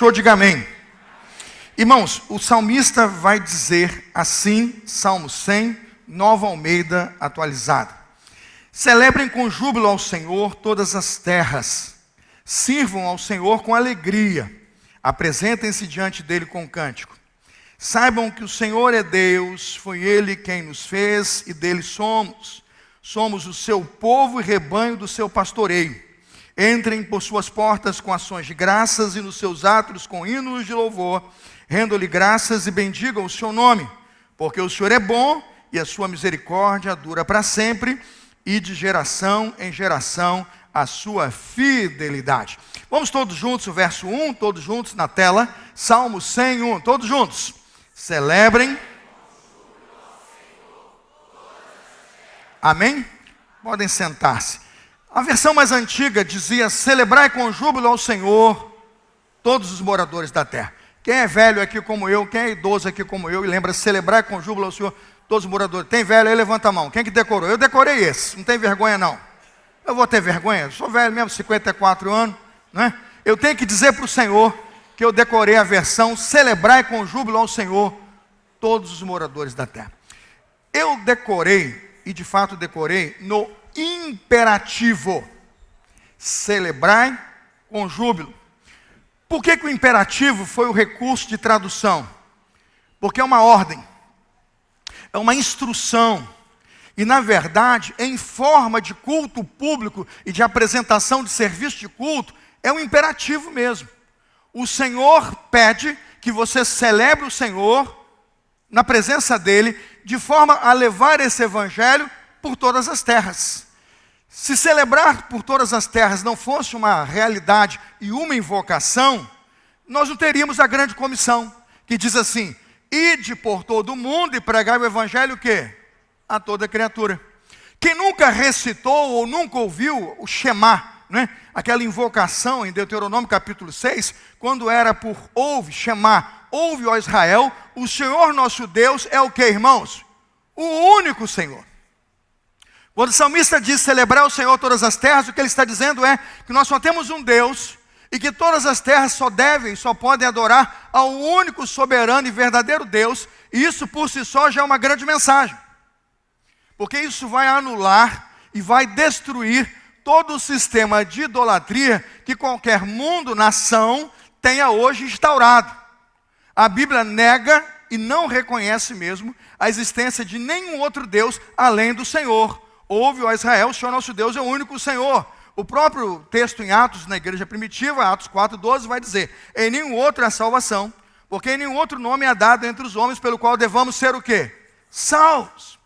Eu digo amém. Irmãos, o salmista vai dizer assim, Salmo 100, Nova Almeida atualizada. Celebrem com júbilo ao Senhor todas as terras. Sirvam ao Senhor com alegria. Apresentem-se diante dele com cântico. Saibam que o Senhor é Deus, foi Ele quem nos fez e dele somos. Somos o seu povo e rebanho do seu pastoreio. Entrem por suas portas com ações de graças e nos seus átrios com hinos de louvor. Rendo-lhe graças e bendigam o seu nome, porque o Senhor é bom e a sua misericórdia dura para sempre e de geração em geração a sua fidelidade. Vamos todos juntos, o verso 1, todos juntos na tela, Salmo 101, todos juntos. Celebrem. Amém? Podem sentar-se. A versão mais antiga dizia: celebrai com júbilo ao Senhor todos os moradores da terra. Quem é velho aqui como eu, quem é idoso aqui como eu, e lembra, celebrar com júbilo ao Senhor todos os moradores. Tem velho aí, levanta a mão. Quem que decorou? Eu decorei esse, não tem vergonha não. Eu vou ter vergonha? Eu sou velho mesmo, 54 anos, né? Eu tenho que dizer para o Senhor que eu decorei a versão: celebrai com júbilo ao Senhor todos os moradores da terra. Eu decorei, e de fato decorei, no imperativo. Celebrai com júbilo. Por que o imperativo foi o recurso de tradução? Porque é uma ordem, é uma instrução, e na verdade, em forma de culto público e de apresentação de serviço de culto, é um imperativo mesmo. O Senhor pede que você celebre o Senhor na presença dEle, de forma a levar esse evangelho por todas as terras. Se celebrar por todas as terras não fosse uma realidade e uma invocação, nós não teríamos a grande comissão, que diz assim: ide por todo o mundo e pregai o evangelho o quê? A toda criatura. Quem nunca recitou ou nunca ouviu o Shema, né? Aquela invocação em Deuteronômio capítulo 6, quando era por ouve, Shema, ouve, ó Israel, o Senhor nosso Deus é o que, irmãos? O único Senhor. Quando o salmista diz celebrar o Senhor todas as terras, o que ele está dizendo é que nós só temos um Deus e que todas as terras só devem, só podem adorar ao único soberano e verdadeiro Deus, e isso por si só já é uma grande mensagem, porque isso vai anular e vai destruir todo o sistema de idolatria que qualquer mundo, nação, tenha hoje instaurado. A Bíblia nega e não reconhece mesmo a existência de nenhum outro Deus além do Senhor. Ouve, ó Israel, o Senhor nosso Deus é o único Senhor. O próprio texto em Atos, na igreja primitiva, Atos 4:12, vai dizer: em nenhum outro há salvação, porque em nenhum outro nome é dado entre os homens pelo qual devamos ser o quê? Salvos.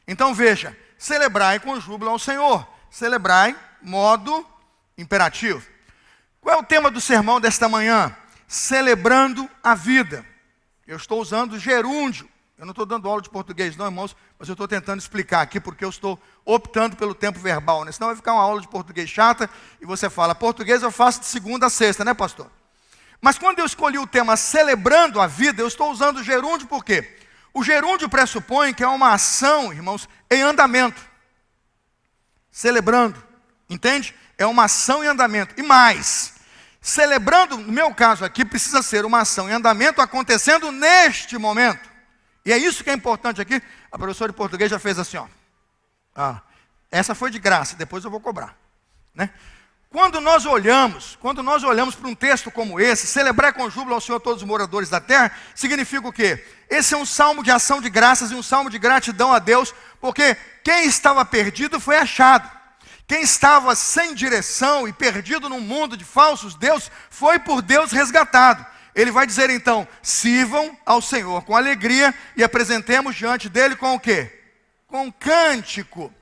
Então veja, celebrai com júbilo ao Senhor. Celebrai, modo imperativo. Qual é o tema do sermão desta manhã? Celebrando a vida. Eu estou usando gerúndio. Eu não estou dando aula de português não, irmãos, mas eu estou tentando explicar aqui porque eu estou optando pelo tempo verbal, né? Senão vai ficar uma aula de português chata e você fala: português eu faço de segunda a sexta, né, pastor? Mas quando eu escolhi o tema celebrando a vida, eu estou usando o gerúndio por quê? O gerúndio pressupõe que é uma ação, irmãos, em andamento. Celebrando, entende? É uma ação em andamento. E mais, celebrando, no meu caso aqui, precisa ser uma ação em andamento acontecendo neste momento. E é isso que é importante aqui. A professora de português já fez assim, ó. Essa foi de graça, depois eu vou cobrar, né? Quando nós olhamos para um texto como esse, celebrar com júbilo ao Senhor todos os moradores da terra, significa o quê? Esse é um salmo de ação de graças e um salmo de gratidão a Deus, porque quem estava perdido foi achado. Quem estava sem direção e perdido num mundo de falsos deuses, foi por Deus resgatado. Ele vai dizer então: sirvam ao Senhor com alegria e apresentemos diante dele com o quê? Com cântico.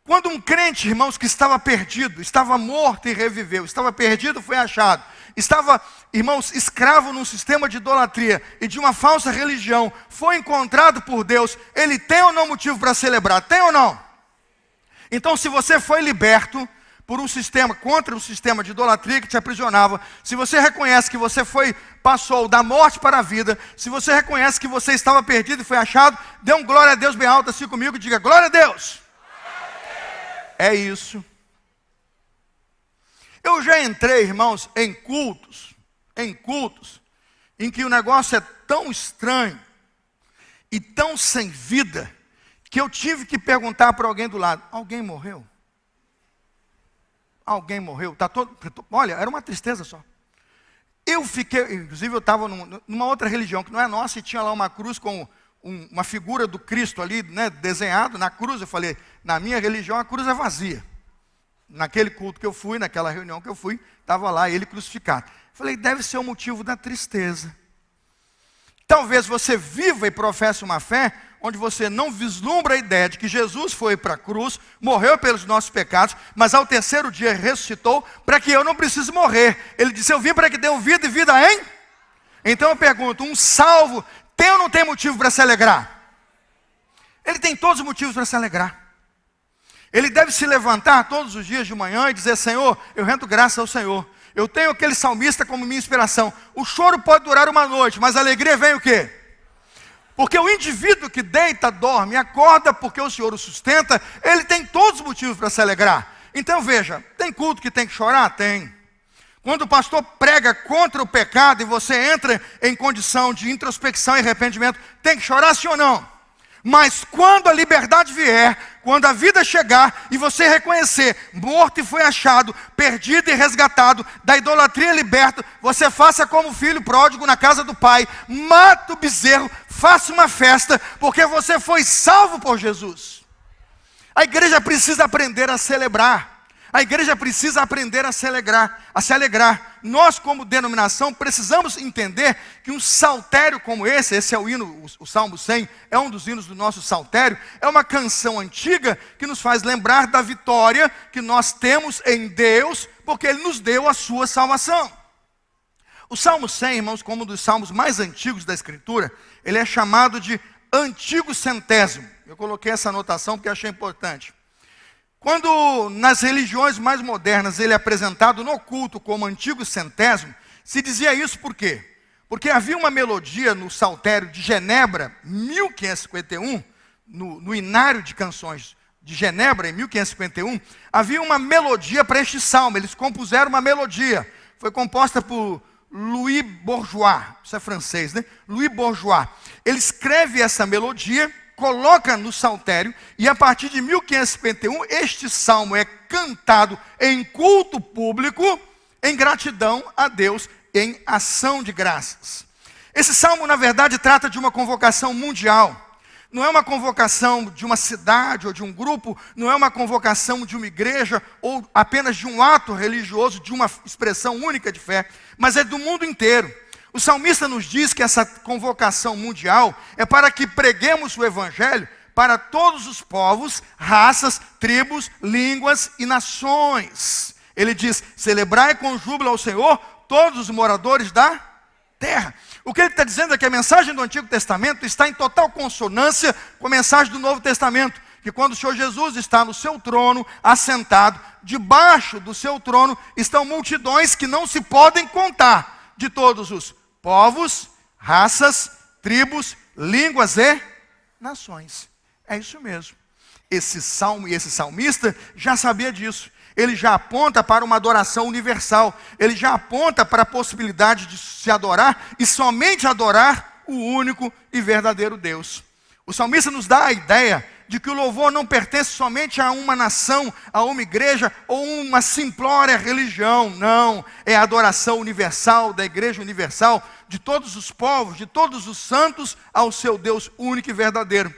Quando um crente, irmãos, que estava perdido, estava morto e reviveu, estava perdido, foi achado, estava, irmãos, escravo num sistema de idolatria e de uma falsa religião, foi encontrado por Deus, ele tem ou não motivo para celebrar? Tem ou não? Então, se você foi liberto por um sistema, contra um sistema de idolatria que te aprisionava, se você reconhece que você passou da morte para a vida, se você reconhece que você estava perdido e foi achado, dê um glória a Deus bem alto assim comigo e diga: glória a Deus. É isso. Eu já entrei, irmãos, em cultos em cultos em que o negócio é tão estranho e tão sem vida, que eu tive que perguntar para alguém do lado: alguém morreu? Alguém morreu? Tá todo... Olha, era uma tristeza só. Eu fiquei, inclusive eu estava numa outra religião que não é nossa, e tinha lá uma cruz com uma figura do Cristo ali, né, desenhado na cruz. Eu falei: na minha religião a cruz é vazia. Naquele culto que eu fui, naquela reunião que eu fui, estava lá ele crucificado. Falei: deve ser o motivo da tristeza. Talvez você viva e professe uma fé onde você não vislumbra a ideia de que Jesus foi para a cruz, morreu pelos nossos pecados, mas ao terceiro dia ressuscitou para que eu não precise morrer. Ele disse: eu vim para que dê vida e vida em... Então eu pergunto: um salvo tem ou não tem motivo para se alegrar? Ele tem todos os motivos para se alegrar. Ele deve se levantar todos os dias de manhã e dizer: Senhor, eu rendo graça ao Senhor. Eu tenho aquele salmista como minha inspiração. O choro pode durar uma noite, mas a alegria vem o quê? Porque o indivíduo que deita, dorme, acorda porque o Senhor o sustenta, ele tem todos os motivos para se alegrar. Então veja, tem culto que tem que chorar? Tem. Quando o pastor prega contra o pecado e você entra em condição de introspecção e arrependimento, tem que chorar, sim ou não? Mas quando a liberdade vier, quando a vida chegar e você reconhecer, morto e foi achado, perdido e resgatado, da idolatria liberto, você faça como o filho pródigo na casa do pai: mata o bezerro, faça uma festa, porque você foi salvo por Jesus. A igreja precisa aprender a celebrar. A igreja precisa aprender a se alegrar. Nós, como denominação, precisamos entender que um saltério como esse é o hino, o Salmo 100, é um dos hinos do nosso saltério, é uma canção antiga que nos faz lembrar da vitória que nós temos em Deus, porque Ele nos deu a sua salvação. O Salmo 100, irmãos, como um dos salmos mais antigos da Escritura, ele é chamado de Antigo Centésimo. Eu coloquei essa anotação porque achei importante. Quando nas religiões mais modernas ele é apresentado no culto como Antigo Centésimo, se dizia isso por quê? Porque havia uma melodia no Saltério de Genebra, 1551, no Inário de Canções de Genebra, em 1551, havia uma melodia para este salmo. Eles compuseram uma melodia, foi composta por Louis Bourgeois, isso é francês, né? Louis Bourgeois. Ele escreve essa melodia, coloca no saltério, e a partir de 1551, este salmo é cantado em culto público, em gratidão a Deus, em ação de graças. Esse salmo, na verdade, trata de uma convocação mundial. Não é uma convocação de uma cidade ou de um grupo, não é uma convocação de uma igreja ou apenas de um ato religioso, de uma expressão única de fé, mas é do mundo inteiro. O salmista nos diz que essa convocação mundial é para que preguemos o evangelho para todos os povos, raças, tribos, línguas e nações. Ele diz: celebrai com júbilo ao Senhor todos os moradores da terra. O que ele está dizendo é que a mensagem do Antigo Testamento está em total consonância com a mensagem do Novo Testamento. Que quando o Senhor Jesus está no seu trono, assentado, debaixo do seu trono estão multidões que não se podem contar, de todos os povos, raças, tribos, línguas e nações. É isso mesmo. Esse salmo e esse salmista já sabia disso. Ele já aponta para uma adoração universal. Ele já aponta para a possibilidade de se adorar e somente adorar o único e verdadeiro Deus. O salmista nos dá a ideia de que o louvor não pertence somente a uma nação, a uma igreja ou uma simplória religião. Não, é a adoração universal da igreja universal, de todos os povos, de todos os santos, ao seu Deus único e verdadeiro.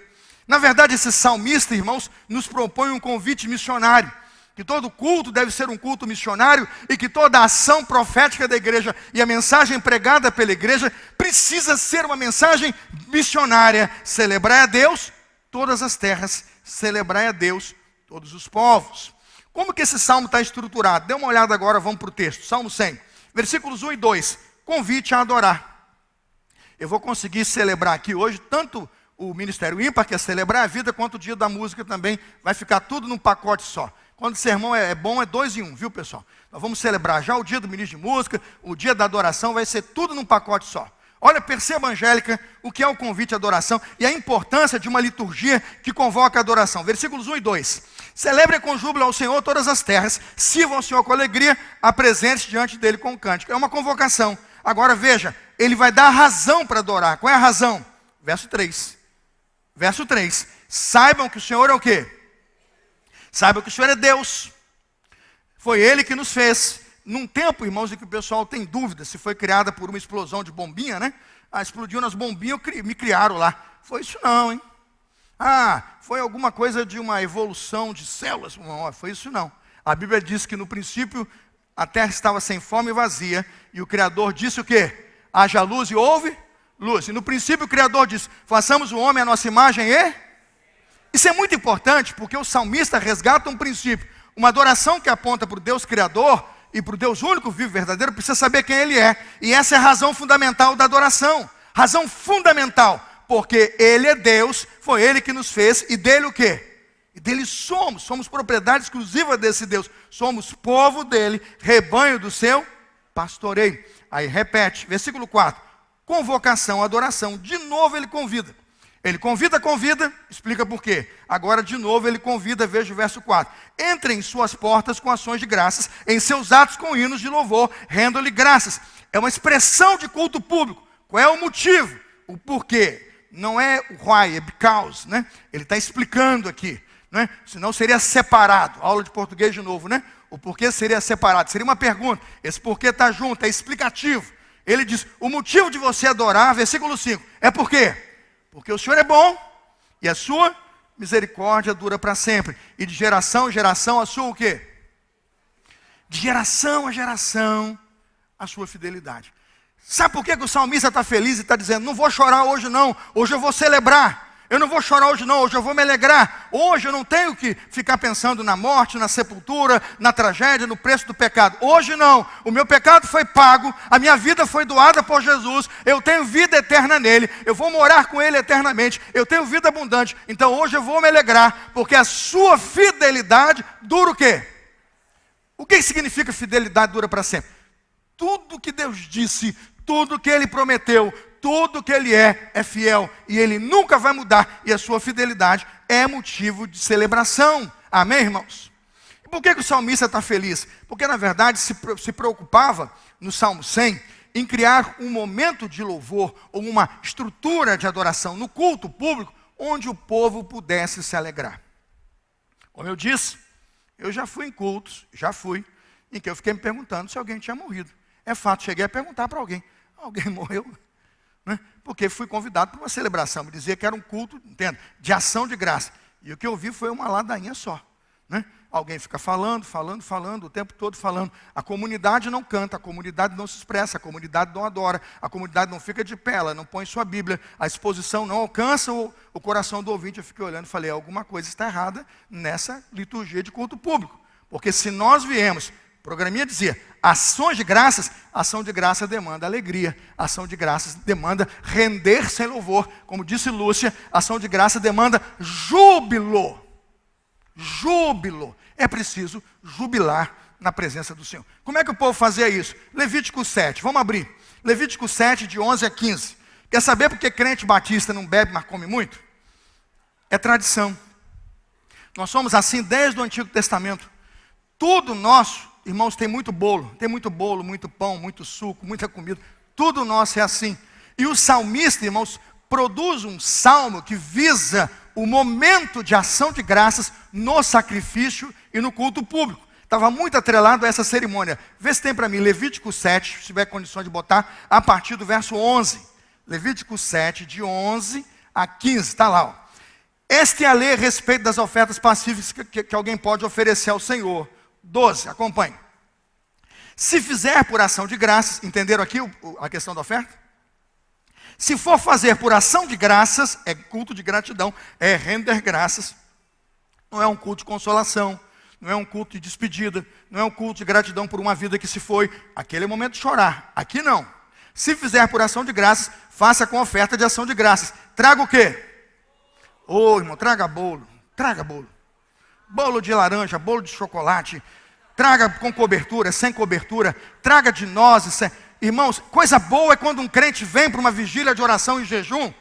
Na verdade, esse salmista, irmãos, nos propõe um convite missionário. Que todo culto deve ser um culto missionário e que toda a ação profética da igreja e a mensagem pregada pela igreja precisa ser uma mensagem missionária. Celebrai a Deus todas as terras, celebrai a Deus todos os povos. Como que esse salmo está estruturado? Dê uma olhada agora, vamos para o texto. Salmo 100, versículos 1 e 2. Convite a adorar. Eu vou conseguir celebrar aqui hoje tanto o Ministério Ímpar, que é celebrar a vida, quanto o dia da música também. Vai ficar tudo num pacote só. Quando o sermão é bom, é 2 em 1, viu, pessoal? Nós vamos celebrar já o dia do ministro de música, o dia da adoração, vai ser tudo num pacote só. Olha, perceba, Angélica, o que é o convite à adoração e a importância de uma liturgia que convoca a adoração. Versículos 1 e 2. Celebre com júbilo ao Senhor todas as terras, sirvam ao Senhor com alegria, apresente-se diante dele com cântico. É uma convocação. Agora veja, ele vai dar a razão para adorar. Qual é a razão? Verso 3. Verso 3. Saibam que o Senhor é o quê? Saibam que o Senhor é Deus. Foi Ele que nos fez. Num tempo, irmãos, em que o pessoal tem dúvida se foi criada por uma explosão de bombinha, né? Explodiu nas bombinhas, me criaram lá. Foi isso não, hein? Foi alguma coisa de uma evolução de células. Não, foi isso não. A Bíblia diz que no princípio a terra estava sem forma e vazia. E o Criador disse o quê? Haja luz e houve luz. E no princípio o Criador disse, façamos o homem à nossa imagem e... Isso é muito importante porque o salmista resgata um princípio. Uma adoração que aponta para o Deus Criador e para o Deus único, vivo, verdadeiro, precisa saber quem Ele é. E essa é a razão fundamental da adoração. Razão fundamental. Porque Ele é Deus, foi Ele que nos fez, e dele o quê? E dele somos propriedade exclusiva desse Deus. Somos povo dele, rebanho do seu pastoreio. Aí repete, versículo 4. Convocação, adoração. De novo ele convida. Ele convida, explica por quê. Agora de novo ele convida, veja o verso 4. Entrem em suas portas com ações de graças, em seus atos com hinos de louvor, rendam-lhe graças. É uma expressão de culto público. Qual é o motivo? O porquê? Não é o why, é because, né? Ele está explicando aqui, né? Senão seria separado. Aula de português de novo, né? O porquê seria separado. Seria uma pergunta. Esse porquê está junto, é explicativo. Ele diz, o motivo de você adorar, versículo 5, é por quê? Porque o Senhor é bom e a sua misericórdia dura para sempre. E de geração em geração a sua o quê? De geração a geração a sua fidelidade. Sabe por que o salmista está feliz e está dizendo, não vou chorar hoje não, hoje eu vou celebrar. Eu não vou chorar hoje não, hoje eu vou me alegrar. Hoje eu não tenho que ficar pensando na morte, na sepultura, na tragédia, no preço do pecado. Hoje não, o meu pecado foi pago, a minha vida foi doada por Jesus, eu tenho vida eterna nele, eu vou morar com ele eternamente, eu tenho vida abundante. Então hoje eu vou me alegrar, porque a sua fidelidade dura o quê? O que significa fidelidade dura para sempre? Tudo que Deus disse, tudo que Ele prometeu, tudo que Ele é fiel. E Ele nunca vai mudar. E a sua fidelidade é motivo de celebração. Amém, irmãos? E por que o salmista está feliz? Porque, na verdade, se preocupava, no Salmo 100, em criar um momento de louvor, ou uma estrutura de adoração no culto público, onde o povo pudesse se alegrar. Como eu disse, eu já fui em cultos, em que eu fiquei me perguntando se alguém tinha morrido. É fato, cheguei a perguntar para alguém morreu? Né? Porque fui convidado para uma celebração, me dizia que era um culto, entende, de ação de graça. E o que eu vi foi uma ladainha só. Né? Alguém fica falando, o tempo todo falando. A comunidade não canta, a comunidade não se expressa, a comunidade não adora, a comunidade não fica de pé, ela não põe sua Bíblia, a exposição não alcança o coração do ouvinte. Eu fiquei olhando e falei, alguma coisa está errada nessa liturgia de culto público. Porque se nós viemos, o programinha dizia, ações de graças, ação de graça demanda alegria, ação de graças demanda render sem louvor. Como disse Lúcia, ação de graça demanda júbilo. Júbilo. É preciso jubilar na presença do Senhor. Como é que o povo fazia isso? Levítico 7, vamos abrir. Levítico 7, de 11 a 15. Quer saber por que crente batista não bebe, mas come muito? É tradição. Nós somos assim desde o Antigo Testamento. Tudo nosso, irmãos, tem muito bolo, muito pão, muito suco, muita comida. Tudo nosso é assim. E o salmista, irmãos, produz um salmo que visa o momento de ação de graças no sacrifício e no culto público. Estava muito atrelado a essa cerimônia. Vê se tem para mim, Levítico 7, se tiver condições de botar, a partir do verso 11. Levítico 7, de 11 a 15, está lá. Ó. Esta é a lei a respeito das ofertas pacíficas que alguém pode oferecer ao Senhor. 12, acompanhe. Se fizer por ação de graças, entenderam aqui a questão da oferta? Se for fazer por ação de graças, é culto de gratidão, é render graças. Não é um culto de consolação, não é um culto de despedida, não é um culto de gratidão por uma vida que se foi. Aquele é o momento de chorar, aqui não. Se fizer por ação de graças, faça com oferta de ação de graças. Traga o quê? Ô, irmão, traga bolo. Bolo de laranja, bolo de chocolate. Traga com cobertura, sem cobertura. Traga de nozes. Irmãos, coisa boa é quando um crente vem para uma vigília de oração em jejum.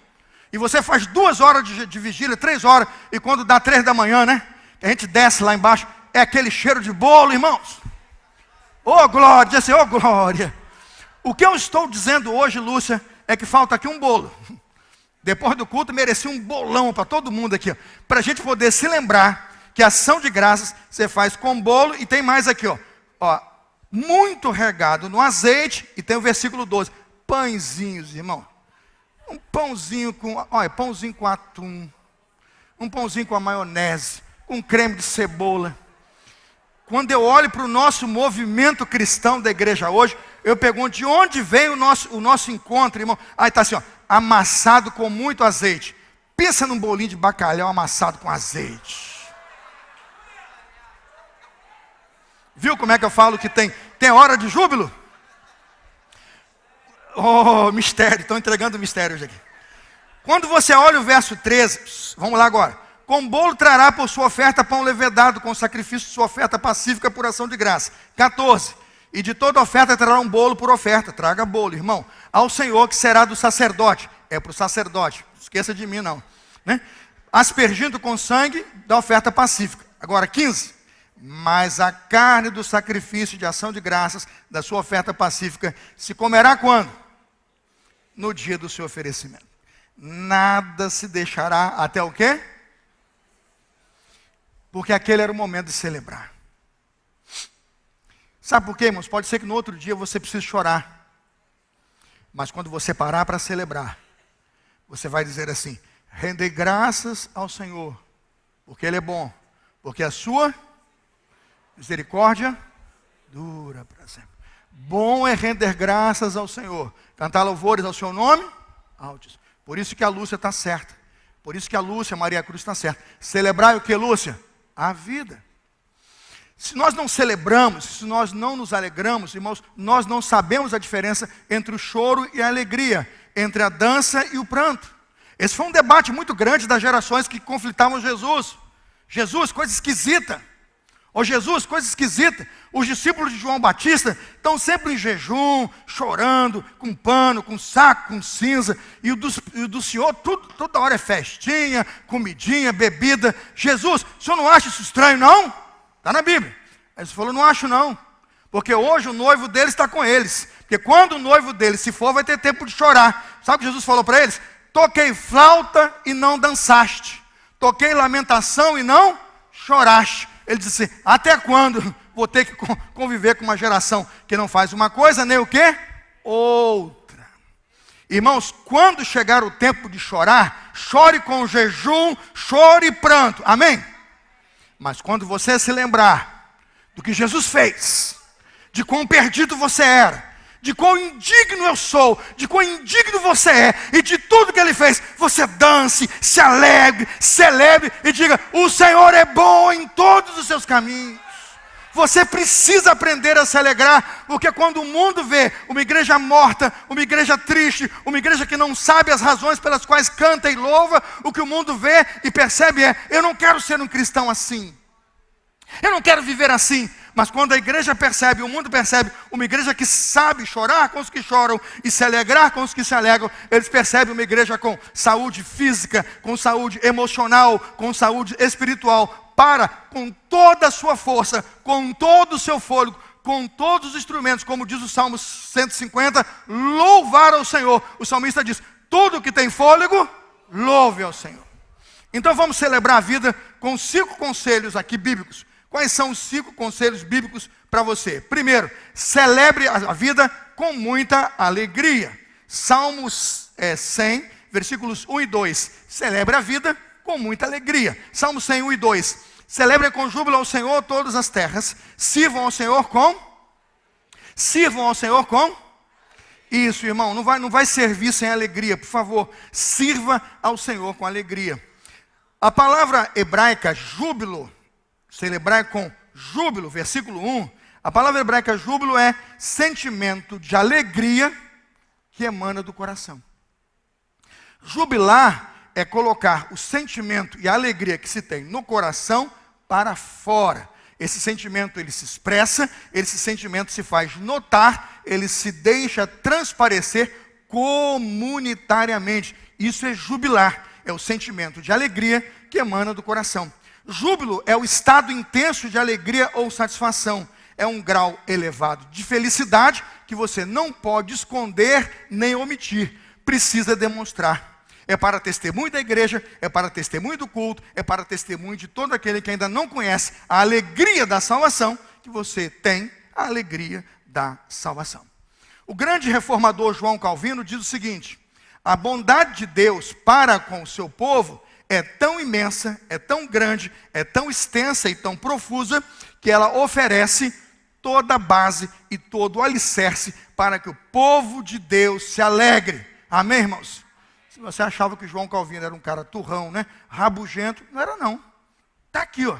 E você faz 2 horas de vigília, 3 horas. E quando dá 3 da manhã, né? A gente desce lá embaixo. É aquele cheiro de bolo, irmãos. Ô glória, diz assim, ô glória. O que eu estou dizendo hoje, Lúcia, é que falta aqui um bolo. Depois do culto, merecia um bolão para todo mundo aqui, para a gente poder se lembrar que a ação de graças você faz com bolo, e tem mais aqui, ó, muito regado no azeite, e tem o versículo 12, pãezinhos, irmão. Um pãozinho pãozinho com atum, um pãozinho com a maionese, com creme de cebola. Quando eu olho para o nosso movimento cristão da igreja hoje, eu pergunto de onde vem o nosso encontro, irmão. Aí está assim, ó, amassado com muito azeite. Pensa num bolinho de bacalhau amassado com azeite. Viu como é que eu falo que tem hora de júbilo? Oh, mistério, estou entregando o mistério hoje aqui. Quando você olha o verso 13, vamos lá agora. Com bolo trará por sua oferta pão levedado, com sacrifício sua oferta pacífica por ação de graça. 14. E de toda oferta trará um bolo por oferta. Traga bolo, irmão. Ao Senhor, que será do sacerdote. É para o sacerdote. Não esqueça de mim, não. Né? Aspergindo com sangue da oferta pacífica. Agora, 15. Mas a carne do sacrifício de ação de graças, da sua oferta pacífica, se comerá quando? No dia do seu oferecimento. Nada se deixará até o quê? Porque aquele era o momento de celebrar. Sabe por quê, irmãos? Pode ser que no outro dia você precise chorar. Mas quando você parar para celebrar, você vai dizer assim: render graças ao Senhor, porque Ele é bom, porque a sua misericórdia dura para sempre. Bom é render graças ao Senhor, cantar louvores ao seu nome altos. Por isso que a Lúcia está certa. Por isso que a Lúcia, Maria Cruz está certa. Celebrar o que, Lúcia? A vida. Se nós não celebramos, se nós não nos alegramos, irmãos, nós não sabemos a diferença entre o choro e a alegria, entre a dança e o pranto. Esse foi um debate muito grande das gerações que conflitavam Jesus. Jesus, coisa esquisita. Ô Jesus, coisa esquisita. Os discípulos de João Batista estão sempre em jejum, chorando, com pano, com saco, com cinza. E o do Senhor, toda hora é festinha, comidinha, bebida. Jesus, o senhor não acha isso estranho, não? Está na Bíblia. Aí ele falou: não acho não. Porque hoje o noivo deles está com eles. Porque quando o noivo deles se for, vai ter tempo de chorar. Sabe o que Jesus falou para eles? Toquei flauta e não dançaste. Toquei lamentação e não choraste. Ele disse assim: até quando vou ter que conviver com uma geração que não faz uma coisa, nem o quê? Outra. Irmãos, quando chegar o tempo de chorar, chore com jejum, chore e pranto. Amém? Mas quando você se lembrar do que Jesus fez, de quão perdido você era, de quão indigno eu sou, de quão indigno você é, e de tudo que Ele fez, você dance, se alegre, celebre e diga: o Senhor é bom em todos os seus caminhos. Você precisa aprender a se alegrar, porque quando o mundo vê uma igreja morta, uma igreja triste, uma igreja que não sabe as razões pelas quais canta e louva, o que o mundo vê e percebe é: eu não quero ser um cristão assim, eu não quero viver assim. Mas quando a igreja percebe, o mundo percebe, uma igreja que sabe chorar com os que choram e se alegrar com os que se alegram, eles percebem uma igreja com saúde física, com saúde emocional, com saúde espiritual, para, com toda a sua força, com todo o seu fôlego, com todos os instrumentos, como diz o Salmo 150, louvar ao Senhor. O salmista diz: tudo que tem fôlego, louve ao Senhor. Então vamos celebrar a vida com 5 conselhos aqui bíblicos. Quais são os 5 conselhos bíblicos para você? Primeiro, celebre a vida com muita alegria. Salmos 100, versículos 1 e 2. Celebre a vida com muita alegria. Salmos 100, 1 e 2. Celebre com júbilo ao Senhor todas as terras. Sirvam ao Senhor com... Isso, irmão, não vai servir sem alegria, por favor. Sirva ao Senhor com alegria. A palavra hebraica júbilo, celebrar com júbilo, versículo 1, a palavra hebraica júbilo é sentimento de alegria que emana do coração. Jubilar é colocar o sentimento e a alegria que se tem no coração para fora. Esse sentimento, ele se expressa, esse sentimento se faz notar, ele se deixa transparecer comunitariamente. Isso é jubilar, é o sentimento de alegria que emana do coração. Júbilo é o estado intenso de alegria ou satisfação. é um grau elevado de felicidade que você não pode esconder nem omitir. Precisa demonstrar. É para testemunho da igreja, é para testemunho do culto, é para testemunho de todo aquele que ainda não conhece a alegria da salvação, que você tem a alegria da salvação. O grande reformador João Calvino diz o seguinte: a bondade de Deus para com o seu povo é tão imensa, é tão grande, é tão extensa e tão profusa, que ela oferece toda a base e todo o alicerce para que o povo de Deus se alegre. Amém, irmãos? Se você achava que João Calvino era um cara turrão, né? Rabugento, não era não. Está aqui, ó.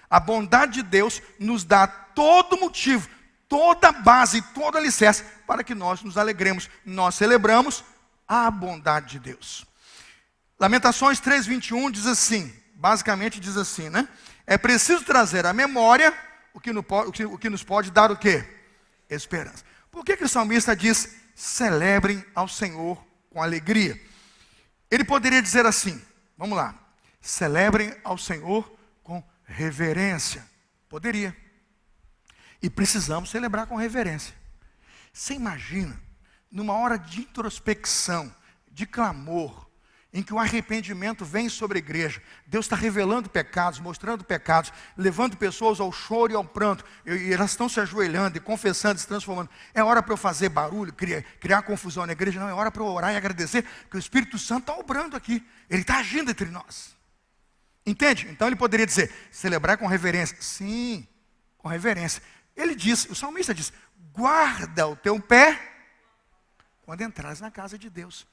A bondade de Deus nos dá todo motivo, toda base, todo alicerce para que nós nos alegremos. Nós celebramos a bondade de Deus. Lamentações 3:21 diz assim, basicamente diz assim, né? É preciso trazer à memória o que nos pode dar o quê? Esperança. Por que o salmista diz, celebrem ao Senhor com alegria? Ele poderia dizer assim, vamos lá, celebrem ao Senhor com reverência. Poderia. E precisamos celebrar com reverência. Você imagina, numa hora de introspecção, de clamor, em que o arrependimento vem sobre a igreja, Deus está revelando pecados, mostrando pecados, levando pessoas ao choro e ao pranto, e elas estão se ajoelhando e confessando, se transformando. É hora para eu fazer barulho, criar confusão na igreja? Não, é hora para eu orar e agradecer que o Espírito Santo está obrando aqui, Ele está agindo entre nós. Entende? Então ele poderia dizer, celebrar com reverência. Sim, com reverência. Ele diz, o salmista diz, guarda o teu pé quando entrares na casa de Deus.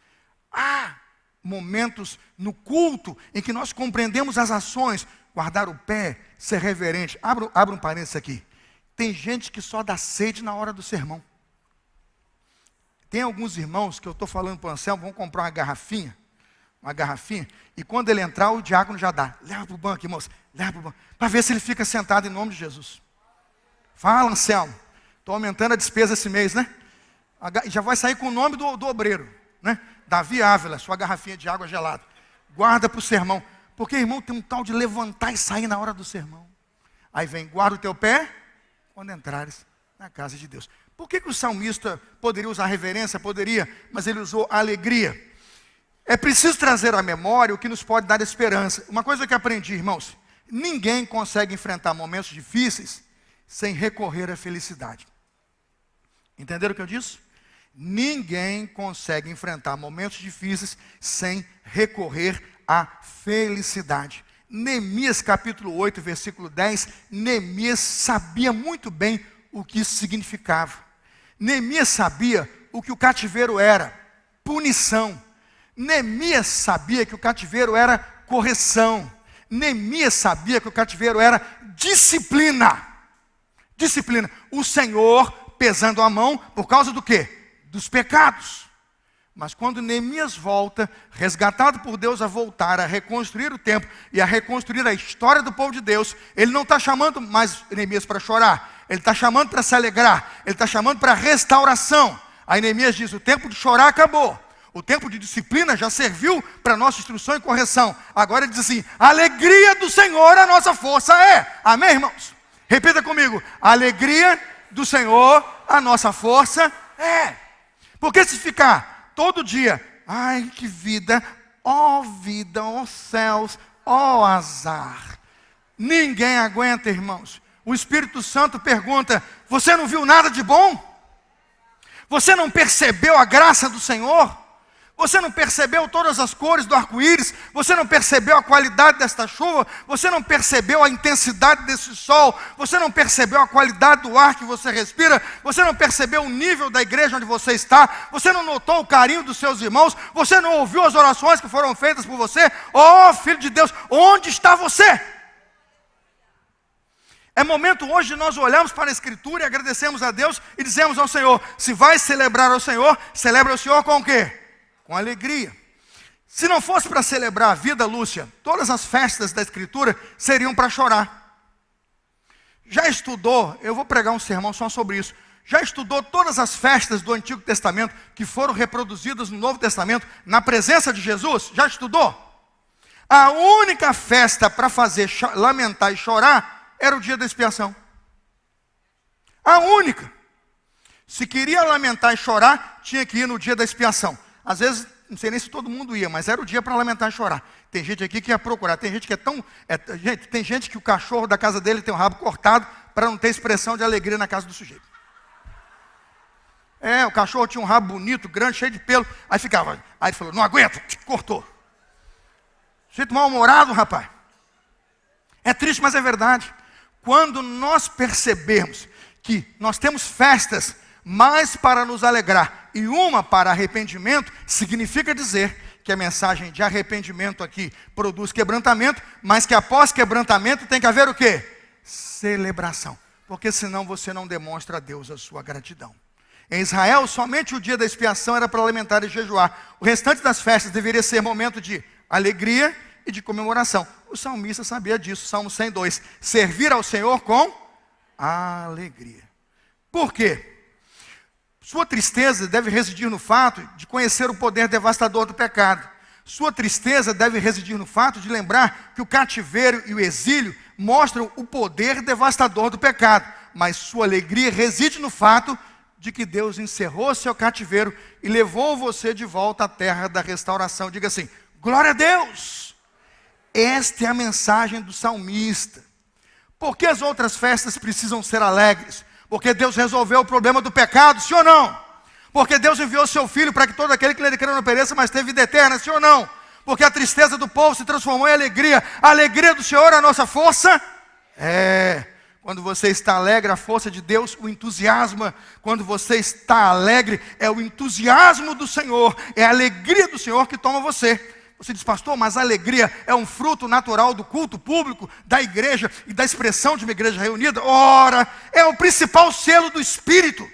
Há momentos no culto em que nós compreendemos as ações, guardar o pé, ser reverente. Abra um parênteses aqui. Tem gente que só dá sede na hora do sermão. Tem alguns irmãos que eu estou falando para o Anselmo, vão comprar uma garrafinha, e quando ele entrar, o diácono já dá. Leva para o banco, irmãos, leva para o banco, para ver se ele fica sentado em nome de Jesus. Fala, Anselmo, estou aumentando a despesa esse mês, né? Já vai sair com o nome do obreiro, né? Davi Ávila, sua garrafinha de água gelada. Guarda para o sermão. Porque, irmão, tem um tal de levantar e sair na hora do sermão. Aí vem, guarda o teu pé quando entrares na casa de Deus. Por que o salmista poderia usar reverência? Poderia, mas ele usou alegria. É preciso trazer à memória o que nos pode dar esperança. Uma coisa que aprendi, irmãos, ninguém consegue enfrentar momentos difíceis sem recorrer à felicidade. Entenderam o que eu disse? Ninguém consegue enfrentar momentos difíceis sem recorrer à felicidade. Neemias capítulo 8, versículo 10, Neemias sabia muito bem o que isso significava. Neemias sabia o que o cativeiro era, punição. Neemias sabia que o cativeiro era correção. Neemias sabia que o cativeiro era disciplina. Disciplina. O Senhor pesando a mão por causa do quê? Dos pecados. Mas quando Neemias volta, resgatado por Deus a voltar, a reconstruir o templo e a reconstruir a história do povo de Deus, ele não está chamando mais Neemias para chorar, ele está chamando para se alegrar, ele está chamando para restauração. Aí Neemias diz, o tempo de chorar acabou, o tempo de disciplina já serviu para nossa instrução e correção. Agora ele diz assim, a alegria do Senhor a nossa força é. Amém, irmãos? Repita comigo, a alegria do Senhor a nossa força é. Porque se ficar todo dia, ai que vida, ó céus, ó azar. Ninguém aguenta, irmãos. O Espírito Santo pergunta, você não viu nada de bom? Você não percebeu a graça do Senhor? Você não percebeu todas as cores do arco-íris? Você não percebeu a qualidade desta chuva? Você não percebeu a intensidade desse sol? Você não percebeu a qualidade do ar que você respira? Você não percebeu o nível da igreja onde você está? Você não notou o carinho dos seus irmãos? Você não ouviu as orações que foram feitas por você? Oh, filho de Deus, onde está você? É momento hoje de nós olharmos para a Escritura e agradecemos a Deus e dizemos ao Senhor, se vai celebrar ao Senhor, celebra ao Senhor com o quê? Com alegria. Se não fosse para celebrar a vida, Lúcia, todas as festas da Escritura seriam para chorar. Já estudou, eu vou pregar um sermão só sobre isso, já estudou todas as festas do Antigo Testamento que foram reproduzidas no Novo Testamento na presença de Jesus? Já estudou? A única festa para fazer lamentar e chorar era o dia da expiação. A única. Se queria lamentar e chorar, tinha que ir no dia da expiação. Às vezes, não sei nem se todo mundo ia, mas era o dia para lamentar e chorar. Tem gente aqui que ia procurar. Tem gente que é tão... gente, tem gente que o cachorro da casa dele tem o rabo cortado para não ter expressão de alegria na casa do sujeito. O cachorro tinha um rabo bonito, grande, cheio de pelo. Aí ficava. Aí ele falou, não aguento, cortou. Sujeito mal-humorado, rapaz. É triste, mas é verdade. Quando nós percebermos que nós temos festas mais para nos alegrar e uma para arrependimento, significa dizer que a mensagem de arrependimento aqui produz quebrantamento, mas que após quebrantamento tem que haver o quê? Celebração. Porque senão você não demonstra a Deus a sua gratidão. Em Israel, somente o dia da expiação era para lamentar e jejuar. O restante das festas deveria ser momento de alegria e de comemoração. O salmista sabia disso, Salmo 102. Servir ao Senhor com alegria. Por quê? Sua tristeza deve residir no fato de conhecer o poder devastador do pecado. Sua tristeza deve residir no fato de lembrar que o cativeiro e o exílio mostram o poder devastador do pecado. Mas sua alegria reside no fato de que Deus encerrou seu cativeiro e levou você de volta à terra da restauração. Diga assim, glória a Deus! Esta é a mensagem do salmista. Por que as outras festas precisam ser alegres? Porque Deus resolveu o problema do pecado, sim ou não? Porque Deus enviou seu Filho para que todo aquele que nele crê não pereça, mas tenha vida eterna, sim ou não? Porque a tristeza do povo se transformou em alegria. A alegria do Senhor é a nossa força? Quando você está alegre, a força de Deus o entusiasma. Quando você está alegre, é o entusiasmo do Senhor, é a alegria do Senhor que toma você. Você diz, pastor, mas a alegria é um fruto natural do culto público, da igreja e da expressão de uma igreja reunida? Ora, é o principal selo do Espírito.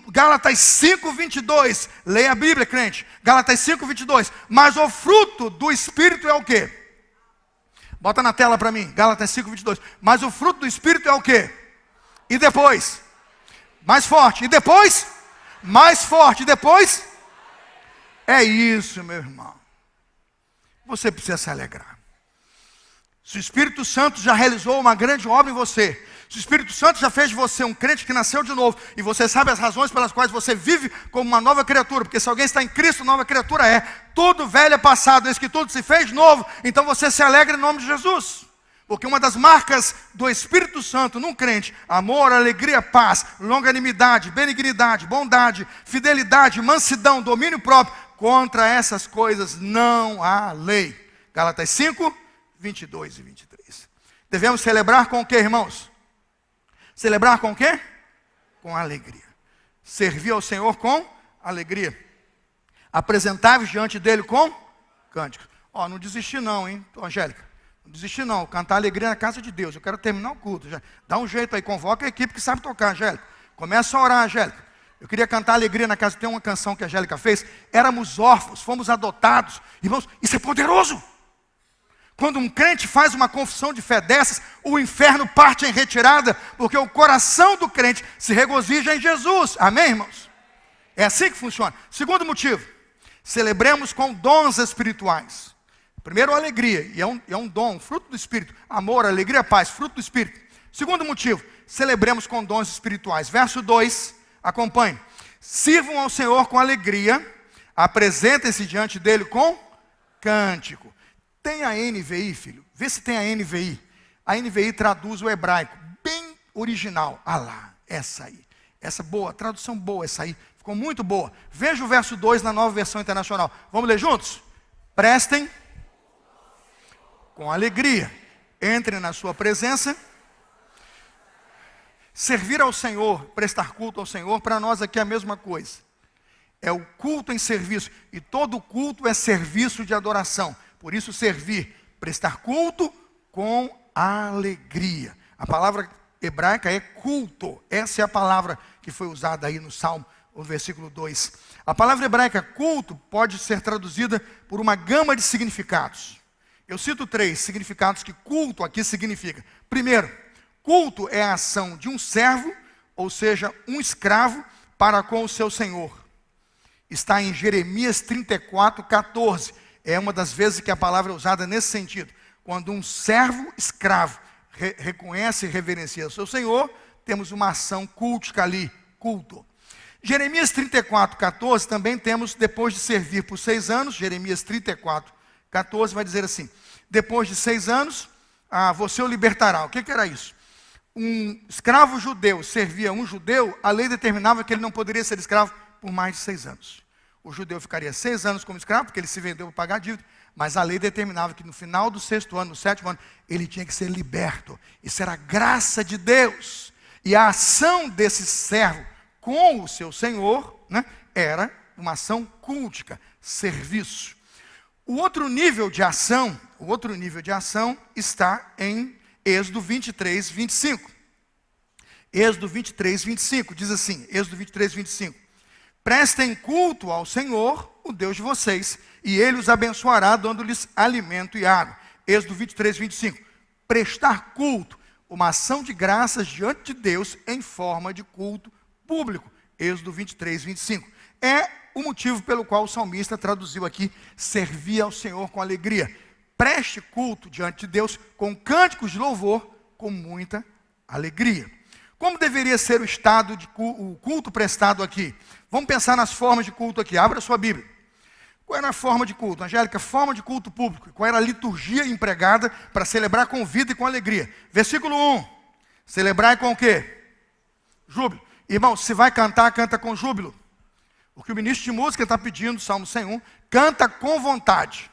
Gálatas 5:22, leia a Bíblia, crente. Gálatas 5:22, mas o fruto do Espírito é o quê? Bota na tela para mim, Gálatas 5:22, mas o fruto do Espírito é o quê? E depois? Mais forte, e depois? Mais forte, e depois? É isso, meu irmão. Você precisa se alegrar. Se o Espírito Santo já realizou uma grande obra em você, se o Espírito Santo já fez de você um crente que nasceu de novo, e você sabe as razões pelas quais você vive como uma nova criatura, porque se alguém está em Cristo, nova criatura é. Tudo velho é passado, eis que tudo se fez novo. Então você se alegra em nome de Jesus. Porque uma das marcas do Espírito Santo num crente, amor, alegria, paz, longanimidade, benignidade, bondade, fidelidade, mansidão, domínio próprio. Contra essas coisas não há lei. Gálatas 5:22 e 23. Devemos celebrar com o que, irmãos? Celebrar com o quê? Com alegria. Servir ao Senhor com alegria. Apresentar-vos diante dele com cânticos. Não desisti não, hein, Angélica. Não desisti não, cantar alegria na casa de Deus. Eu quero terminar o culto. Dá um jeito aí, convoca a equipe que sabe tocar, Angélica. Começa a orar, Angélica. Eu queria cantar alegria na casa. Tem uma canção que a Angélica fez. Éramos órfãos, fomos adotados. Irmãos, isso é poderoso. Quando um crente faz uma confissão de fé dessas, o inferno parte em retirada, porque o coração do crente se regozija em Jesus. Amém, irmãos? É assim que funciona. Segundo motivo, celebremos com dons espirituais. Primeiro, alegria, e é um dom, fruto do Espírito. Amor, alegria, paz, fruto do Espírito. Segundo motivo, celebremos com dons espirituais. Verso 2. Acompanhe. Sirvam ao Senhor com alegria, apresentem-se diante dele com cântico. Tem a NVI, filho? Vê se tem a NVI. A NVI traduz o hebraico, bem original. Lá, essa aí. Essa boa, tradução boa essa aí. Ficou muito boa. Veja o verso 2 na Nova Versão Internacional. Vamos ler juntos? Prestem com alegria. Entrem na sua presença. Servir ao Senhor, prestar culto ao Senhor, para nós aqui é a mesma coisa. É o culto em serviço. E todo culto é serviço de adoração. Por isso servir, prestar culto com alegria. A palavra hebraica é culto. Essa é a palavra que foi usada aí no Salmo, no versículo 2. A palavra hebraica culto pode ser traduzida por uma gama de significados. Eu cito 3 significados que culto aqui significa. Primeiro, culto é a ação de um servo, ou seja, um escravo, para com o seu senhor. Está em Jeremias 34:14. É uma das vezes que a palavra é usada nesse sentido. Quando um servo escravo reconhece e reverencia o seu senhor, temos uma ação cultica ali, culto. Jeremias 34, 14, também temos, depois de servir por 6 anos, Jeremias 34, 14, vai dizer assim, depois de 6 anos, você o libertará. O que era isso? Um escravo judeu servia um judeu, a lei determinava que ele não poderia ser escravo por mais de 6 anos. O judeu ficaria 6 anos como escravo, porque ele se vendeu para pagar dívida, mas a lei determinava que no final do 6º ano, no 7º ano, ele tinha que ser liberto. Isso era graça de Deus. E a ação desse servo com o seu senhor, né, era uma ação cultica, serviço. O outro nível de ação está em Êxodo 23, 25. Êxodo 23, 25, diz assim, Êxodo 23, 25. Prestem culto ao Senhor, o Deus de vocês, e Ele os abençoará, dando-lhes alimento e água. Êxodo 23, 25. Prestar culto, uma ação de graças diante de Deus em forma de culto público. Êxodo 23, 25. É o motivo pelo qual o salmista traduziu aqui, servir ao Senhor com alegria. Preste culto diante de Deus com cânticos de louvor, com muita alegria. Como deveria ser o estado de o culto prestado aqui? Vamos pensar nas formas de culto aqui. Abra a sua Bíblia. Qual era a forma de culto? Angélica, forma de culto público. Qual era a liturgia empregada para celebrar com vida e com alegria? Versículo 1. Celebrar com o quê? Júbilo. Irmão, se vai cantar, canta com júbilo. O que o ministro de música está pedindo, Salmo 101, canta com vontade.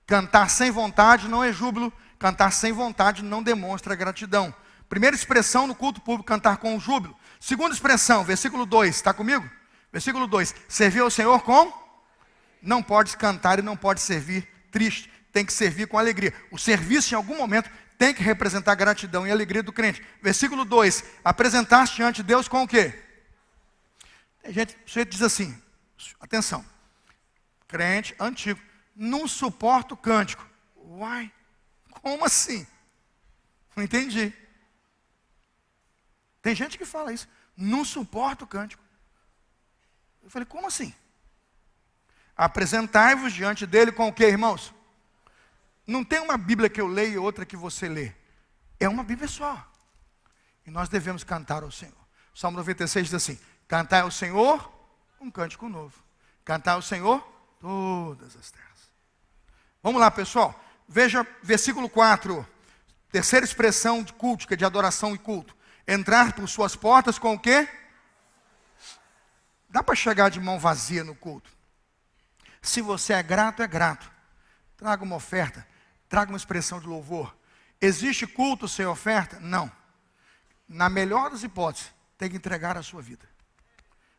Cantar sem vontade não é júbilo. Cantar sem vontade não demonstra gratidão. Primeira expressão no culto público, cantar com júbilo. Segunda expressão, versículo 2, está comigo? Versículo 2, servir ao Senhor com? Não pode cantar e não pode servir triste, tem que servir com alegria. O serviço em algum momento tem que representar gratidão e alegria do crente. Versículo 2, apresentar-se diante de Deus com o quê? Tem gente, o sujeito diz assim, atenção, crente antigo, não suporta o cântico. Uai, como assim? Não entendi. Tem gente que fala isso, não suporta o cântico. Eu falei, como assim? Apresentai-vos diante dele com o que, irmãos? Não tem uma Bíblia que eu leio e outra que você lê. É uma Bíblia só. E nós devemos cantar ao Senhor. O Salmo 96 diz assim, cantai ao Senhor um cântico novo. Cantai ao Senhor todas as terras. Vamos lá, pessoal. Veja versículo 4. Terceira expressão de culto, de adoração e culto. Entrar por suas portas com o quê? Dá para chegar de mão vazia no culto. Se você é grato, é grato. Traga uma oferta, traga uma expressão de louvor. Existe culto sem oferta? Não. Na melhor das hipóteses, tem que entregar a sua vida.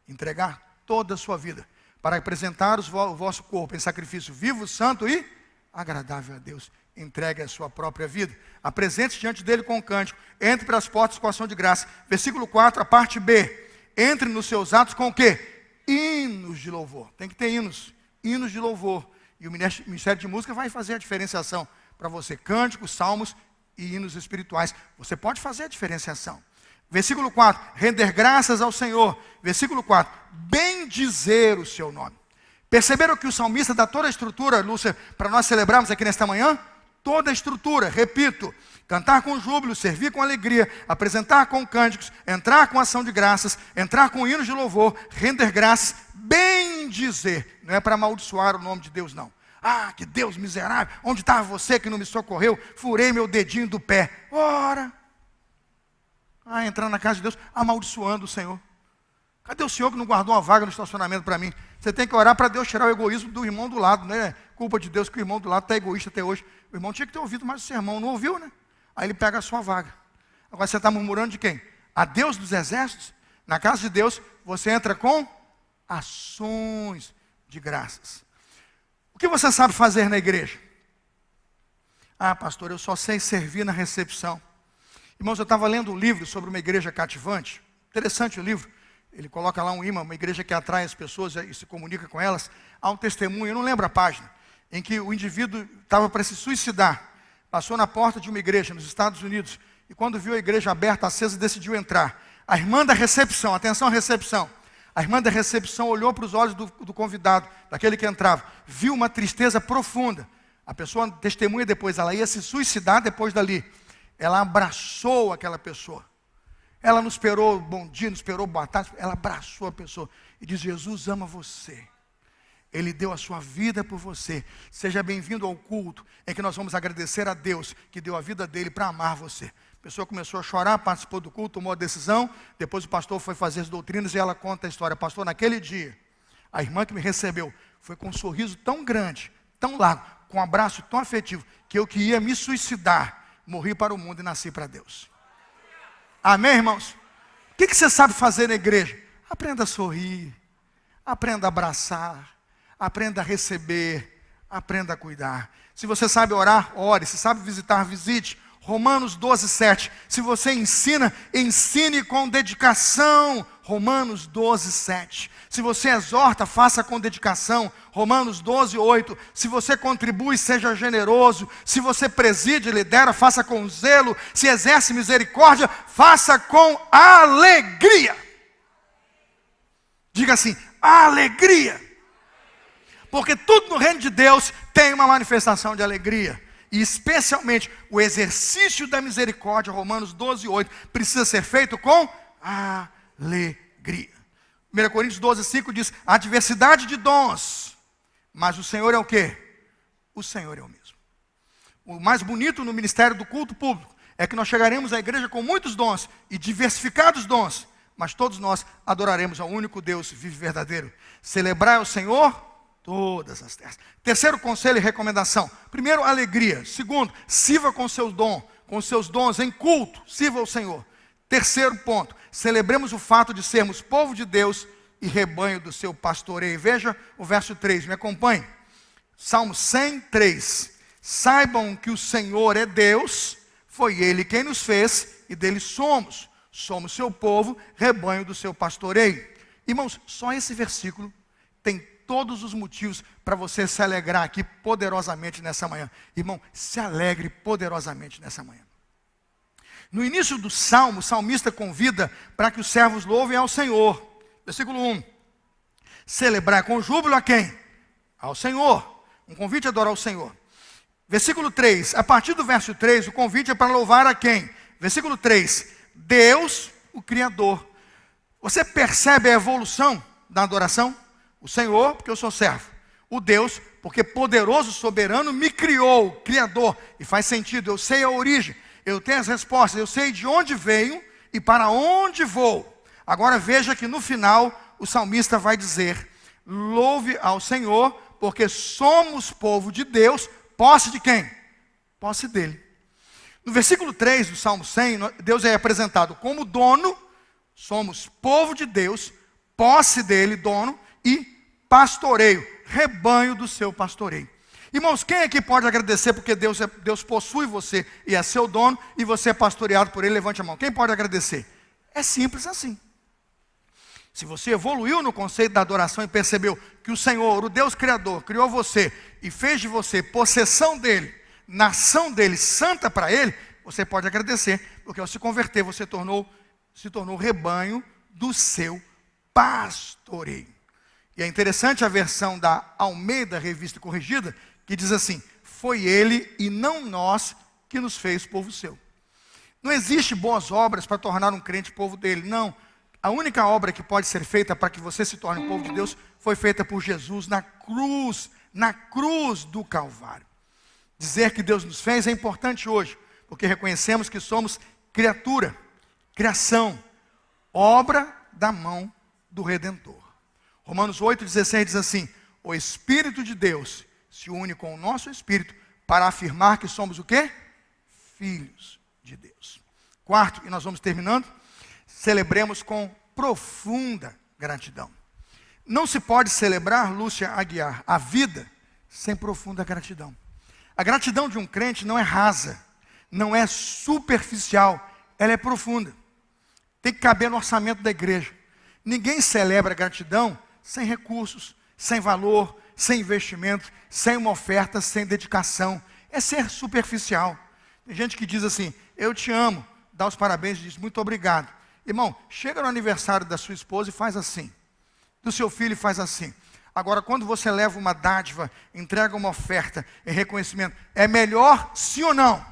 Entregar toda a sua vida. Para apresentar o vosso corpo em sacrifício vivo, santo e agradável a Deus. Entregue a sua própria vida. Apresente-se diante dele com um cântico. Entre para as portas com ação de graça. Versículo 4, a parte B. Entre nos seus atos com o quê? Hinos de louvor. Tem que ter hinos. Hinos de louvor. E o Ministério de Música vai fazer a diferenciação para você. Cânticos, salmos e hinos espirituais. Você pode fazer a diferenciação. Versículo 4. Render graças ao Senhor. Versículo 4. Bendizer o seu nome. Perceberam que o salmista dá toda a estrutura, Lúcia, para nós celebrarmos aqui nesta manhã? Toda a estrutura, repito, cantar com júbilo, servir com alegria, apresentar com cânticos, entrar com ação de graças, entrar com hinos de louvor, render graças, bendizer. Não é para amaldiçoar o nome de Deus, não. Ah, que Deus miserável, onde estava você que não me socorreu? Furei meu dedinho do pé. Ora! Entrar na casa de Deus, amaldiçoando o Senhor. Cadê o Senhor que não guardou uma vaga no estacionamento para mim? Você tem que orar para Deus tirar o egoísmo do irmão do lado, não é culpa de Deus que o irmão do lado está egoísta até hoje. O irmão tinha que ter ouvido mais o sermão, não ouviu, né? Aí ele pega a sua vaga. Agora você está murmurando de quem? A Deus dos exércitos? Na casa de Deus, você entra com ações de graças. O que você sabe fazer na igreja? Ah, pastor, eu só sei servir na recepção. Irmãos, eu estava lendo um livro sobre uma igreja cativante. Interessante o livro. Ele coloca lá um imã, uma igreja que atrai as pessoas e se comunica com elas. Há um testemunho, eu não lembro a página, em que o indivíduo estava para se suicidar. Passou na porta de uma igreja nos Estados Unidos. E quando viu a igreja aberta, acesa, decidiu entrar. A irmã da recepção, atenção à recepção. A irmã da recepção olhou para os olhos do convidado, daquele que entrava. Viu uma tristeza profunda. A pessoa testemunha depois, ela ia se suicidar depois dali. Ela abraçou aquela pessoa. Ela não esperou bom dia, não esperou boa tarde, ela abraçou a pessoa e diz: Jesus ama você. Ele deu a sua vida por você. Seja bem-vindo ao culto em que nós vamos agradecer a Deus que deu a vida dele para amar você. A pessoa começou a chorar, participou do culto, tomou a decisão. Depois o pastor foi fazer as doutrinas e ela conta a história. Pastor, naquele dia, a irmã que me recebeu foi com um sorriso tão grande, tão largo, com um abraço tão afetivo, que eu que ia me suicidar, morri para o mundo e nasci para Deus. Amém, irmãos? O que você sabe fazer na igreja? Aprenda a sorrir, aprenda a abraçar, aprenda a receber, aprenda a cuidar. Se você sabe orar, ore. Se sabe visitar, visite. Romanos 12, 7. Se você ensina, ensine com dedicação. Romanos 12, 7. Se você exorta, faça com dedicação. Romanos 12, 8. Se você contribui, seja generoso. Se você preside, lidera, faça com zelo. Se exerce misericórdia, faça com alegria. Diga assim: alegria. Porque tudo no reino de Deus tem uma manifestação de alegria. E especialmente o exercício da misericórdia, Romanos 12, 8, precisa ser feito com alegria. 1 Coríntios 12, 5 diz: a diversidade de dons, mas o Senhor é o quê? O Senhor é o mesmo. O mais bonito no ministério do culto público é que nós chegaremos à igreja com muitos dons e diversificados dons, mas todos nós adoraremos ao único Deus vivo e verdadeiro. Celebrar ao Senhor todas as terras. Terceiro conselho e recomendação: primeiro, alegria. Segundo, sirva com seus dons em culto, sirva ao Senhor. Terceiro ponto: celebremos o fato de sermos povo de Deus e rebanho do seu pastoreio. Veja o verso 3, me acompanhe. Salmo 103. Saibam que o Senhor é Deus, foi Ele quem nos fez e dele somos. Somos seu povo, rebanho do seu pastoreio. Irmãos, só esse versículo tem todos os motivos para você se alegrar aqui poderosamente nessa manhã. Irmão, se alegre poderosamente nessa manhã. No início do salmo, o salmista convida para que os servos louvem ao Senhor. Versículo 1. Celebrar com júbilo a quem? Ao Senhor. Um convite a adorar ao Senhor. Versículo 3. A partir do verso 3, o convite é para louvar a quem? Versículo 3. Deus, o Criador. Você percebe a evolução da adoração? O Senhor, porque eu sou servo. O Deus, porque poderoso, soberano, me criou, Criador. E faz sentido, eu sei a origem, eu tenho as respostas, eu sei de onde venho e para onde vou. Agora veja que no final, o salmista vai dizer: louve ao Senhor, porque somos povo de Deus, posse de quem? Posse dele. No versículo 3 do Salmo 100, Deus é apresentado como dono, somos povo de Deus, posse dele, dono, e pastoreio, rebanho do seu pastoreio. Irmãos, quem aqui pode agradecer porque Deus possui você e é seu dono e você é pastoreado por ele? Levante a mão. Quem pode agradecer? É simples assim. Se você evoluiu no conceito da adoração e percebeu que o Senhor, o Deus Criador, criou você e fez de você possessão dele, nação dele, santa para ele, você pode agradecer, porque ao se converter você se tornou rebanho do seu pastoreio. E é interessante a versão da Almeida Revista Corrigida, que diz assim: foi ele e não nós que nos fez povo seu. Não existe boas obras para tornar um crente povo dele, não. A única obra que pode ser feita para que você se torne um povo de Deus foi feita por Jesus na cruz do Calvário. Dizer que Deus nos fez é importante hoje, porque reconhecemos que somos criatura, criação, obra da mão do Redentor. Romanos 8,16 diz assim: o Espírito de Deus se une com o nosso Espírito para afirmar que somos o quê? Filhos de Deus. Quarto, e nós vamos terminando, celebremos com profunda gratidão. Não se pode celebrar, Lúcia Aguiar, a vida sem profunda gratidão. A gratidão de um crente não é rasa, não é superficial, ela é profunda. Tem que caber no orçamento da igreja. Ninguém celebra gratidão sem recursos, sem valor, sem investimento, sem uma oferta, sem dedicação. É ser superficial. Tem gente que diz assim: eu te amo, dá os parabéns e diz muito obrigado. Irmão, chega no aniversário da sua esposa e faz assim. Do seu filho faz assim. Agora, quando você leva uma dádiva, entrega uma oferta em reconhecimento, é melhor sim ou não?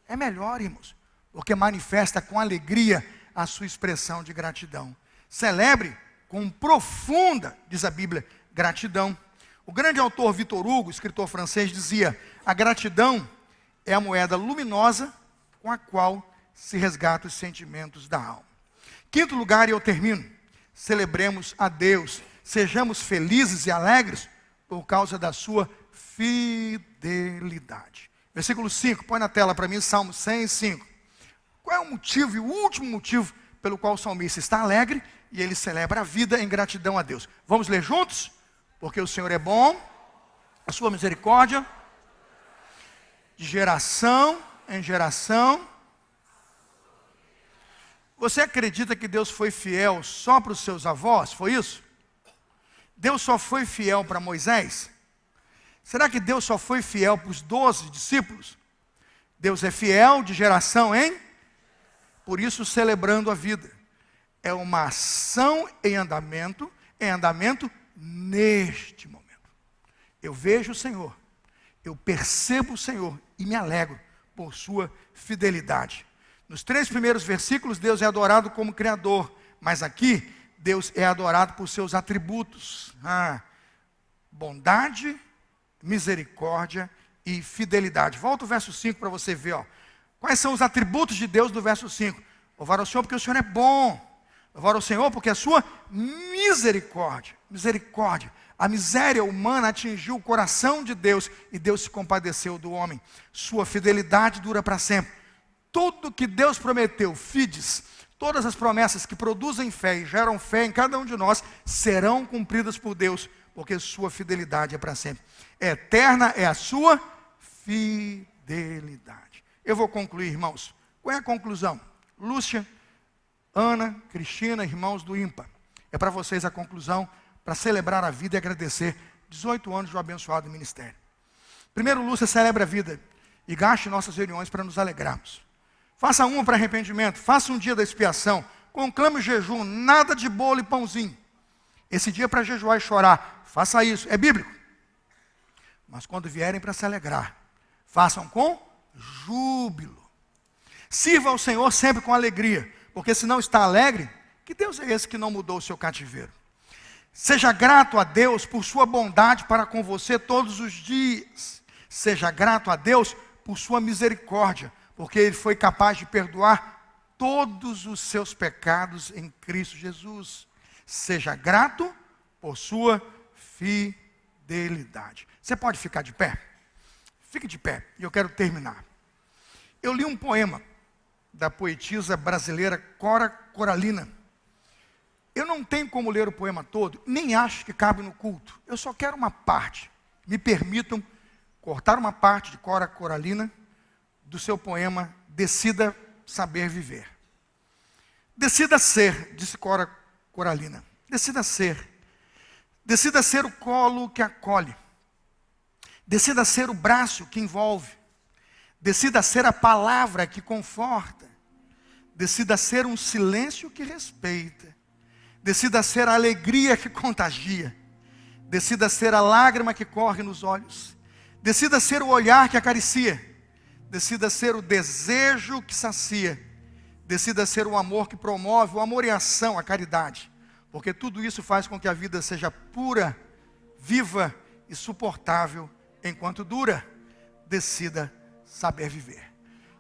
É melhor, irmãos, porque manifesta com alegria a sua expressão de gratidão. Celebre com profunda, diz a Bíblia, gratidão. O grande autor Victor Hugo, escritor francês, dizia: a gratidão é a moeda luminosa com a qual se resgata os sentimentos da alma. Quinto lugar, e eu termino: celebremos a Deus, sejamos felizes e alegres por causa da sua fidelidade. Versículo 5, põe na tela para mim, Salmo 105. Qual é o motivo e o último motivo pelo qual o salmista está alegre e ele celebra a vida em gratidão a Deus? Vamos ler juntos? Porque o Senhor é bom, a sua misericórdia, de geração em geração. Você acredita que Deus foi fiel só para os seus avós? Foi isso? Deus só foi fiel para Moisés? Será que Deus só foi fiel para os 12 discípulos? Deus é fiel de geração em? Por isso, celebrando a vida. É uma ação em andamento neste momento. Eu vejo o Senhor, eu percebo o Senhor e me alegro por sua fidelidade. Nos 3 primeiros versículos, Deus é adorado como Criador, mas aqui, Deus é adorado por seus atributos. Bondade, misericórdia e fidelidade. Volta o verso 5 para você ver. Quais são os atributos de Deus do verso 5? Louvar ao Senhor porque o Senhor é bom. Louvar ao Senhor porque a sua misericórdia. A miséria humana atingiu o coração de Deus e Deus se compadeceu do homem. Sua fidelidade dura para sempre. Tudo que Deus prometeu, fides, todas as promessas que produzem fé e geram fé em cada um de nós, serão cumpridas por Deus, porque sua fidelidade é para sempre. Eterna é a sua fidelidade. Eu vou concluir, irmãos. Qual é a conclusão? Lúcia, Ana, Cristina, irmãos do IMPA. É para vocês a conclusão, para celebrar a vida e agradecer 18 anos do abençoado ministério. Primeiro, Lúcia, celebra a vida e gaste nossas reuniões para nos alegrarmos. Faça uma para arrependimento, faça um dia da expiação, conclame o jejum, nada de bolo e pãozinho. Esse dia é para jejuar e chorar, faça isso, é bíblico. Mas quando vierem para se alegrar, façam com júbilo. Sirva ao Senhor sempre com alegria, porque se não está alegre, que Deus é esse que não mudou o seu cativeiro? Seja grato a Deus por sua bondade para com você todos os dias. Seja grato a Deus por sua misericórdia, porque Ele foi capaz de perdoar todos os seus pecados em Cristo Jesus. Seja grato por sua fidelidade. Você pode ficar de pé? Fique de pé, e eu quero terminar. Eu li um poema da poetisa brasileira Cora Coralina. Eu não tenho como ler o poema todo, nem acho que cabe no culto. Eu só quero uma parte. Me permitam cortar uma parte de Cora Coralina do seu poema Decida Saber Viver. Decida ser, disse Cora Coralina. Decida ser. Decida ser o colo que acolhe. Decida ser o braço que envolve. Decida ser a palavra que conforta. Decida ser um silêncio que respeita. Decida ser a alegria que contagia. Decida ser a lágrima que corre nos olhos. Decida ser o olhar que acaricia. Decida ser o desejo que sacia. Decida ser o amor que promove, o amor em ação, a caridade. Porque tudo isso faz com que a vida seja pura, viva e suportável enquanto dura. Decida saber viver.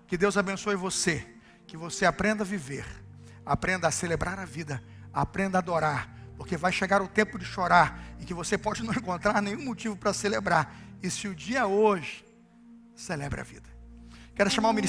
Que Deus abençoe você. Que você aprenda a viver. Aprenda a celebrar a vida. Aprenda a adorar. Porque vai chegar o tempo de chorar. E que você pode não encontrar nenhum motivo para celebrar. E se o dia é hoje, celebre a vida. Quero chamar o ministério.